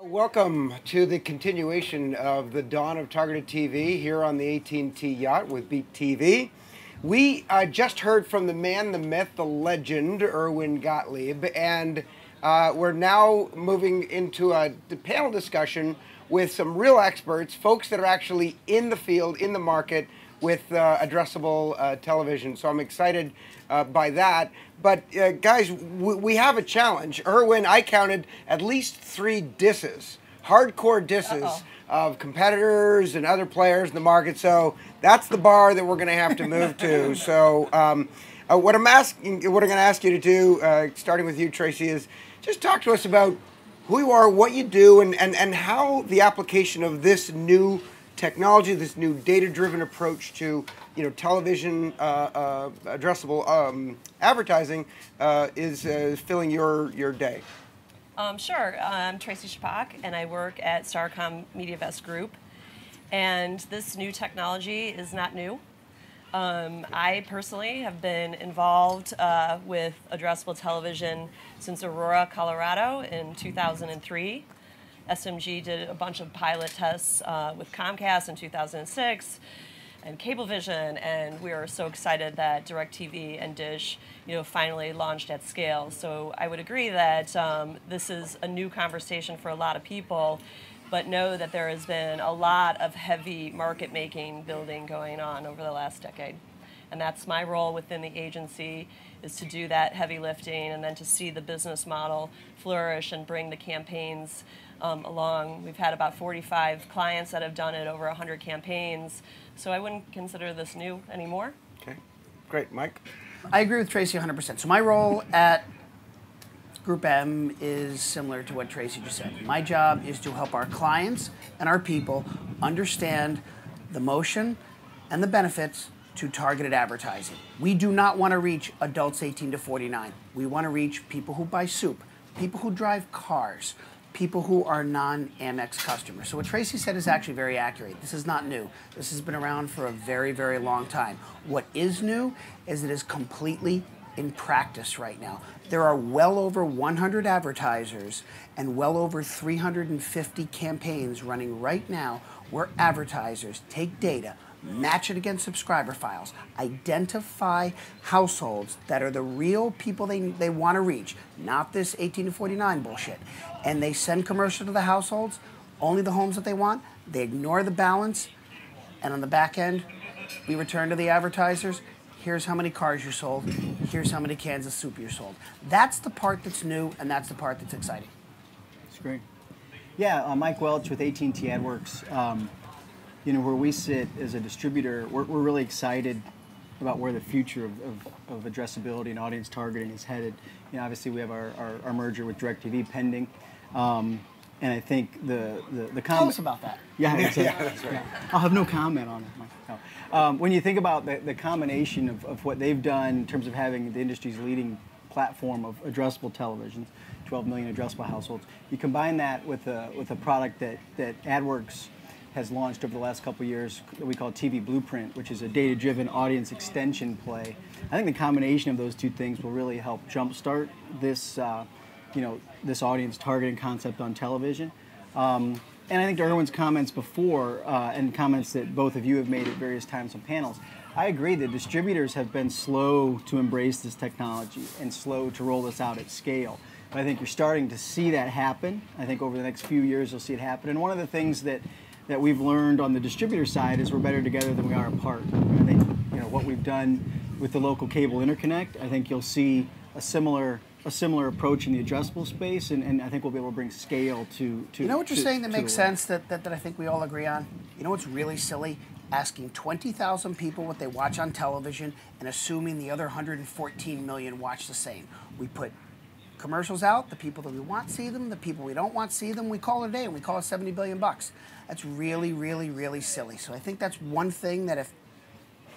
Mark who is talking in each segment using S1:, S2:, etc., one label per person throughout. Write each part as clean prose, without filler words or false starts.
S1: Welcome to the continuation of the dawn of targeted TV here on the AT&T yacht with Beat TV. We just heard from the man, the myth, the legend, Erwin Gottlieb, and we're now moving into a panel discussion with some real experts, folks that are actually in the field, in the market with addressable television. So I'm excited by that. But guys, we have a challenge. Erwin, I counted at least 3 disses, hardcore disses of competitors and other players in the market. So that's the bar that we're going to have to move to. So what I'm going to ask you to do, starting with you, Tracy, is just talk to us about who you are, what you do, and how the application of this new technology, this new data-driven approach to television addressable advertising is filling your day.
S2: Sure. I'm Tracy Shapak, and I work at Starcom MediaVest Group. And this new technology is not new. I personally have been involved with addressable television since Aurora, Colorado in 2003. SMG did a bunch of pilot tests with Comcast in 2006 and Cablevision, and we are so excited that DirecTV and Dish finally launched at scale. So I would agree that this is a new conversation for a lot of people, but know that there has been a lot of heavy market making building going on over the last decade. And that's my role within the agency, is to do that heavy lifting and then to see the business model flourish and bring the campaigns along. We've had about 45 clients that have done it, over 100 campaigns. So I wouldn't consider this new anymore.
S1: Okay, great. Mike?
S3: I agree with Tracy 100%. So my role at GroupM is similar to what Tracy just said. My job is to help our clients and our people understand the motion and the benefits to targeted advertising. We do not want to reach adults 18 to 49. We want to reach people who buy soup, people who drive cars, people who are non-Amex customers. So what Tracy said is actually very accurate. This is not new. This has been around for a very, very long time. What is new is it is completely in practice right now. There are well over 100 advertisers and well over 350 campaigns running right now where advertisers take data, match it against subscriber files, identify households that are the real people they want to reach, not this 18 to 49 bullshit, and they send commercials to the households, only the homes that they want, they ignore the balance, and on the back end, we return to the advertisers, here's how many cars you sold, here's how many cans of soup you sold. That's the part that's new, and that's the part that's exciting.
S4: That's great. Yeah, Mike Welch with AT&T AdWorks. Where we sit as a distributor, we're really excited about where the future of addressability and audience targeting is headed. Obviously we have our merger with DirecTV pending, and I think the
S3: Tell us about that.
S4: Yeah, exactly.
S1: Yeah, that's right.
S4: I'll have no comment on it, Mike. No. When you think about the combination of what they've done in terms of having the industry's leading platform of addressable televisions, 12 million addressable households, you combine that with a product that AdWorks has launched over the last couple of years that we call TV Blueprint, which is a data-driven audience extension play. I think the combination of those two things will really help jumpstart this, this audience targeting concept on television. And I think to Erwin's comments before, and comments that both of you have made at various times on panels, I agree that distributors have been slow to embrace this technology and slow to roll this out at scale. But I think you're starting to see that happen. I think over the next few years you'll see it happen. And one of the things that we've learned on the distributor side is we're better together than we are apart. I think what we've done with the local cable interconnect, I think you'll see a similar approach in the addressable space, and I think we'll be able to bring scale to
S3: You know what you're saying that makes sense, that I think we all agree on? You know what's really silly? Asking 20,000 people what they watch on television and assuming the other 114 million watch the same. We put commercials out, the people that we want see them, the people we don't want see them, we call it a day and we call it 70 billion bucks. That's really, really, really silly. So I think that's one thing that if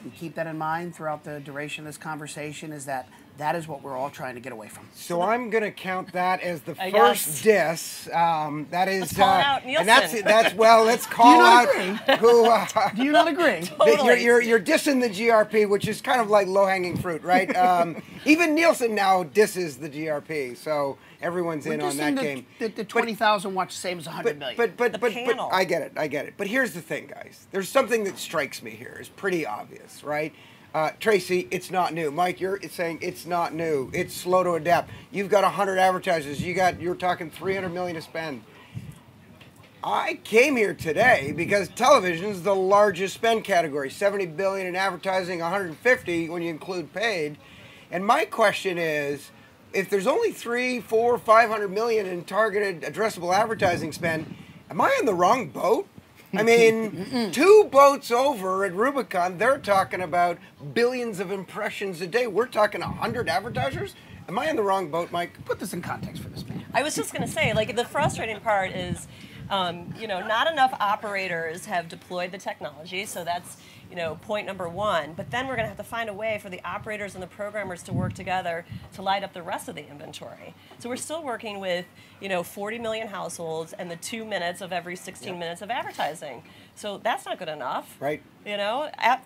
S3: we keep that in mind throughout the duration of this conversation, is that That is what we're all trying to get away from.
S1: So I'm going to count that as the
S2: Yes.
S1: first diss. That is,
S2: Let's call it out, Nielsen.
S1: and that's well. Let's call out who.
S3: Do you not agree?
S2: Totally.
S1: You're dissing the GRP, which is kind of like low-hanging fruit, right? Even Nielsen now disses the GRP, so everyone's in on that game.
S3: The 20,000 watch the same as 100 million.
S1: But
S2: panel.
S1: I get it. But here's the thing, guys. There's something that strikes me here. It's pretty obvious, right? Tracy, it's not new. Mike, you're saying it's not new. It's slow to adapt. You've got 100 advertisers. You're talking 300 million to spend. I came here today because television is the largest spend category. 70 billion in advertising, 150 when you include paid. And my question is, if there's only 300, 400, 500 million in targeted addressable advertising spend, am I in the wrong boat? I mean, 2 boats over at Rubicon, they're talking about billions of impressions a day. We're talking 100 advertisers? Am I in the wrong boat, Mike?
S3: Put this in context for this man.
S2: I was just going to say, like, the frustrating part is, not enough operators have deployed the technology, so that's, point number one. But then we're going to have to find a way for the operators and the programmers to work together to light up the rest of the inventory. So we're still working with, 40 million households and the 2 minutes of every 16 minutes of advertising. So that's not good enough.
S1: Right.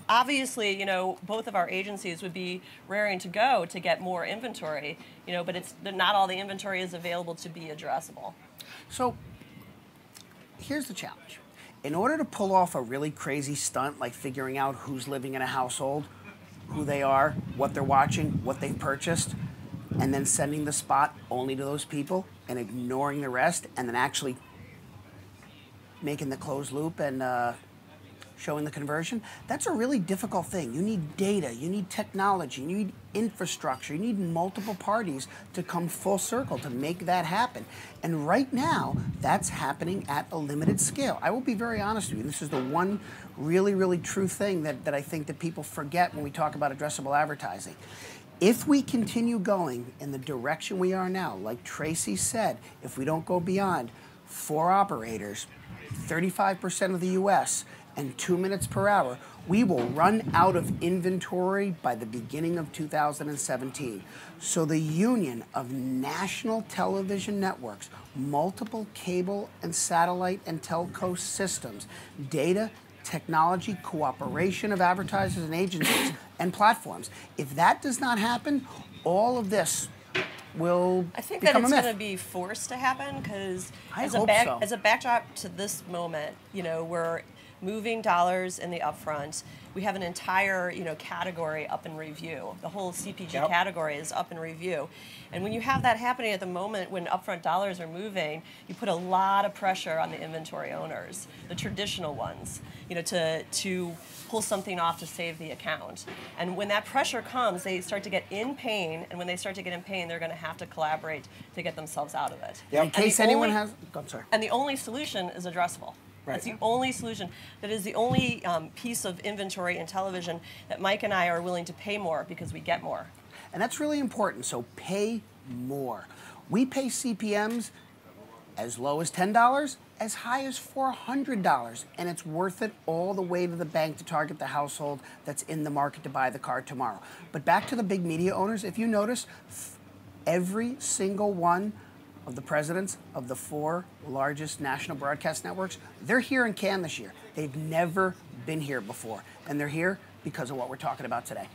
S2: Obviously, both of our agencies would be raring to go to get more inventory, but not all the inventory is available to be addressable.
S3: So here's the challenge. In order to pull off a really crazy stunt, like figuring out who's living in a household, who they are, what they're watching, what they've purchased, and then sending the spot only to those people and ignoring the rest, and then actually making the closed loop and showing the conversion, that's a really difficult thing. You need data, you need technology, you need infrastructure, you need multiple parties to come full circle to make that happen. And right now, that's happening at a limited scale. I will be very honest with you, this is the one really, really true thing that I think that people forget when we talk about addressable advertising. If we continue going in the direction we are now, like Tracy said, if we don't go beyond 4 operators, 35% of the US, and 2 minutes per hour, we will run out of inventory by the beginning of 2017. So the union of national television networks, multiple cable and satellite and telco systems, data, technology, cooperation of advertisers and agencies and platforms, if that does not happen, all of this will
S2: I think
S3: become
S2: that it's
S3: a myth.
S2: going to be forced to happen because as
S3: hope so.
S2: as a backdrop to this moment, we're moving dollars in the upfront. We have an entire, category up in review. The whole CPG category is up in review. And when you have that happening at the moment when upfront dollars are moving, you put a lot of pressure on the inventory owners, the traditional ones, to pull something off to save the account. And when that pressure comes, they start to get in pain, and when they start to get in pain, they're going to have to collaborate to get themselves out of it.
S3: In case anyone has... I'm sorry.
S2: And the only solution is addressable. Right. That's the only solution. That is the only piece of inventory in television that Mike and I are willing to pay more because we get more.
S3: And that's really important, so pay more. We pay CPMs as low as $10, as high as $400, and it's worth it all the way to the bank to target the household that's in the market to buy the car tomorrow. But back to the big media owners, if you notice, every single one of the presidents of the 4 largest national broadcast networks, they're here in Cannes this year. They've never been here before, and they're here because of what we're talking about today.